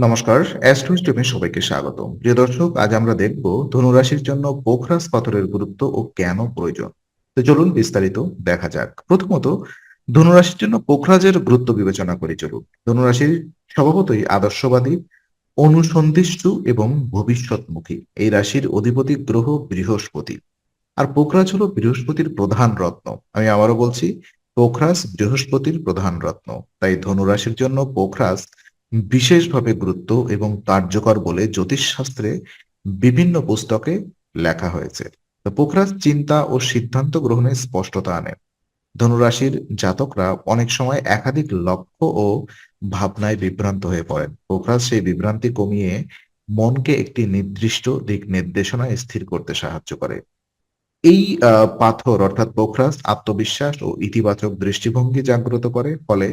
নমস্কার, অ্যাস্ট্রো স্টেমে সবাইকে স্বাগতম। প্রিয় দর্শক, আজ আমরা দেখব ধনুরাশির জন্য পোখরাজ পাথরের গুরুত্ব ও কেন প্রয়োজন। তো চলুন বিস্তারিত দেখা যাক। প্রথমত, ধনুরাশির জন্য পোখরাজের গুরুত্ব বিবেচনা করি চলুন। ধনুরাশির স্বভাবতই আদর্শবাদী, অনুসন্ধিষ্ণু এবং ভবিষ্যৎমুখী। এই রাশির অধিপতি গ্রহ বৃহস্পতি। আর পোখরাজ হলো বৃহস্পতির প্রধান রত্ন। আমি আবারও বলছি, পোখরাজ বৃহস্পতির প্রধান রত্ন। তাই ধনুরাশির জন্য পোখরাজ বিশেষভাবে গুরুত্ব এবং কার্যকর বলে জ্যোতিষশাস্ত্রে বিভিন্ন পুস্তকে লেখা হয়েছে। তো পোখরাজ চিন্তা ও সিদ্ধান্ত গ্রহণে স্পষ্টতা আনে। ধনুরাশির জাতকরা অনেক সময় একাধিক লক্ষ্য ও ভাবনায় বিভ্রান্ত হয়ে পড়েন। পোখরাজ সেই বিভ্রান্তি কমিয়ে মনকে একটি নির্দিষ্ট দিক নির্দেশনায় স্থির করতে সাহায্য করে। এই পাথর অর্থাৎ পোখরাজ আত্মবিশ্বাস ও ইতিবাচক দৃষ্টিভঙ্গি জাগ্রত করে, ফলে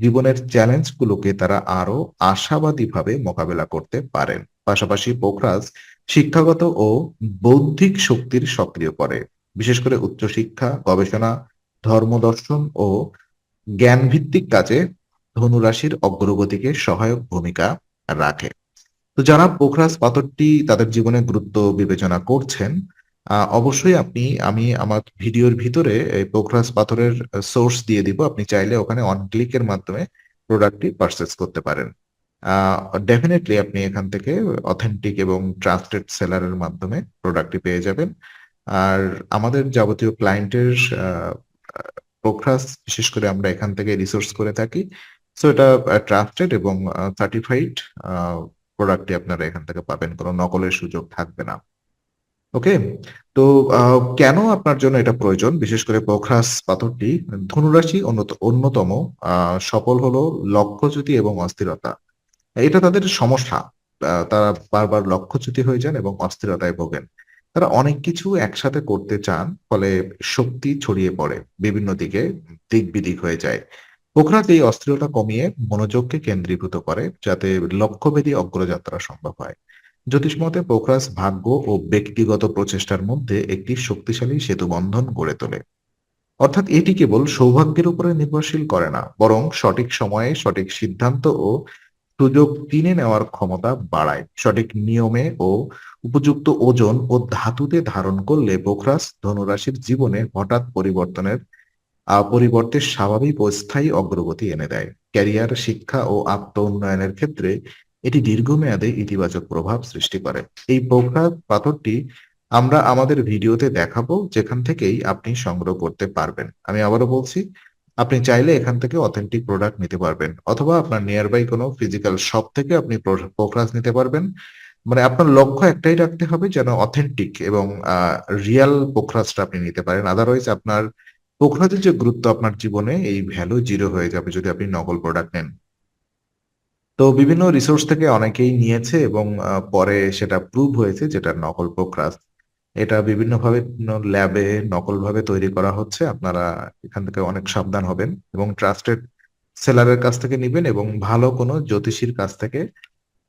জীবনের চ্যালেঞ্জগুলোকে তারা আরো আশাবাদীভাবে মোকাবেলা করতে পারেন। পাশাপাশি পোখরাজ শিক্ষাগত ও বৌদ্ধিক শক্তির সক্রিয় করে, বিশেষ করে উচ্চশিক্ষা, গবেষণা, ধর্মদর্শন ও জ্ঞানভিত্তিক কাজে ধনুরাশির অগ্রগতিকে সহায়ক ভূমিকা রাখে। তো যারা পোখরাজ পাথরটি তাদের জীবনে গুরুত্ব বিবেচনা করছেন, অবশ্যই আমি আমার ভিডিওর ভিতরে এই পোখরাজ পাথরের সোর্স দিয়ে দিব। আপনি চাইলে ওখানে অন ক্লিকের মাধ্যমে প্রোডাক্টটি পারচেজ করতে পারেন। ডেফিনেটলি আপনি এখান থেকে অথেন্টিক এবং ট্রাস্টেড সেলারের মাধ্যমে প্রোডাক্টটি পেয়ে যাবেন। আর আমাদের যাবতীয় ক্লায়েন্টের পোখরাজ বিশেষ করে আমরা এখান থেকে রিসোর্স করে থাকি। সো এটা ট্রাস্টেড এবং সার্টিফাইড প্রোডাক্টটি আপনারা এখান থেকে পাবেন, কোনো নকলের সুযোগ থাকবে না। ওকে। তো কেন আপনার জন্য এটা প্রয়োজন, বিশেষ করে পোখরাজ পাথরটি? ধনুরাশি অন্যতম সফল হলো লক্ষ্যচ্যুতি এবং অস্থিরতা। এটা তাদের সমস্যা। তারা বারবার লক্ষ্যচ্যুতি হয়ে যান এবং অস্থিরতায় ভোগেন। তারা অনেক কিছু একসাথে করতে চান, ফলে শক্তি ছড়িয়ে পড়ে বিভিন্ন দিকে, দিক বিদিক হয়ে যায়। পোখরাজ এই অস্থিরতা কমিয়ে মনোযোগকে কেন্দ্রীভূত করে, যাতে লক্ষ্যভেদী অগ্রযাত্রা সম্ভব হয়। জ্যোতিষমতে পোখরাজ ভাগ্য ও ব্যক্তিগত প্রচেষ্টার মধ্যে একটি শক্তিশালী সেতুবন্ধন গড়ে তোলে। অর্থাৎ এটি কেবল সৌভাগ্যের উপরে নির্ভরশীল করে না, বরং সঠিক সময়ে সঠিক সিদ্ধান্ত ও সুযোগ কিনে নেওয়ার ক্ষমতা বাড়ায়। সঠিক নিয়মে ও উপযুক্ত ওজন ও ধাতুতে ধারণ করলে পোখরাজ ধনুরাশির জীবনে হঠাৎ পরিবর্তে স্বাভাবিক ও স্থায়ী অগ্রগতি এনে দেয়। ক্যারিয়ার, শিক্ষা ও আত্ম উন্নয়নের ক্ষেত্রে এটি দীর্ঘমেয়াদে ইতিবাচক প্রভাব সৃষ্টি করে। এই পোখরাজ পাথরটি আমরা আমাদের ভিডিওতে দেখাবো, যেখান থেকেই আপনি সংগ্রহ করতে পারবেন। আমি আবারও বলছি, আপনি চাইলে এখান থেকে অথেন্টিক প্রোডাক্ট নিতে পারবেন, অথবা আপনার নিয়ার বাই কোনো ফিজিক্যাল শপ থেকে আপনি পোখরাজ নিতে পারবেন। মানে আপনার লক্ষ্য একটাই রাখতে হবে, যেন অথেন্টিক এবং রিয়াল পোখরাজটা আপনি নিতে পারেন। আদারওয়াইজ আপনার পোখরাজের যে গুরুত্ব আপনার জীবনে, এই ভ্যালু জিরো হয়ে যাবে যদি আপনি নকল প্রোডাক্ট নেন। তো বিভিন্ন রিসোর্স থেকে অনেকেই নিয়েছে এবং পরে সেটা প্রুভ হয়েছে যেটা নকল পোখরাজ। এটা বিভিন্নভাবে ল্যাবে নকলভাবে তৈরি করা হচ্ছে। আপনারা এখান থেকে অনেক সাবধান হবেন এবং ট্রাস্টেড সেলারের কাছ থেকে নিবেন, এবং ভালো কোনো জ্যোতিষীর কাছ থেকে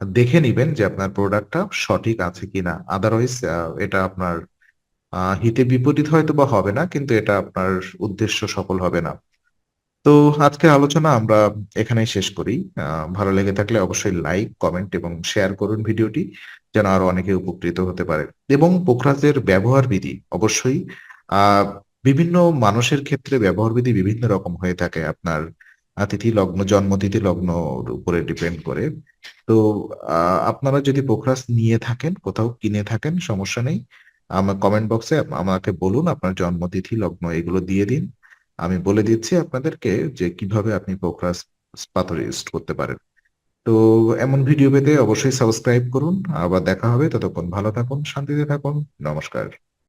দেখে নিবেন যে আপনার প্রোডাক্টটা সঠিক আছে কিনা। আদারওয়াইজ এটা আপনার হিতে বিপরীত হয়তো বা হবে না, কিন্তু এটা আপনার উদ্দেশ্য সফল হবে না। তো আজকের আলোচনা আমরা এখানেই শেষ করি। ভালো লেগে থাকলে অবশ্যই লাইক, কমেন্ট এবং শেয়ার করুন ভিডিওটি, যেন আরো অনেকে উপকৃত হতে পারে। এবং পোখরাজের ব্যবহার বিধি অবশ্যই আহ বিভিন্ন মানুষের ক্ষেত্রে ব্যবহার বিধি বিভিন্ন রকম হয়ে থাকে। আপনার তিথি লগ্ন, জন্মতিথি লগ্নর উপরে ডিপেন্ড করে। তো আপনারা যদি পোখরাজ নিয়ে থাকেন, কোথাও কিনে থাকেন, সমস্যা নেই। আমার কমেন্ট বক্সে আমাকে বলুন, আপনার জন্মতিথি লগ্ন এগুলো দিয়ে দিন। আমি বলে দিচ্ছি আপনাদেরকে যে কিভাবে আপনি পোকরাজ পাথর ইউজ করতে পারেন। তো এমন ভিডিও পেতে অবশ্যই সাবস্ক্রাইব করুন। আবার দেখা হবে, ততক্ষণ ভালো থাকুন, শান্তিতে থাকুন। নমস্কার।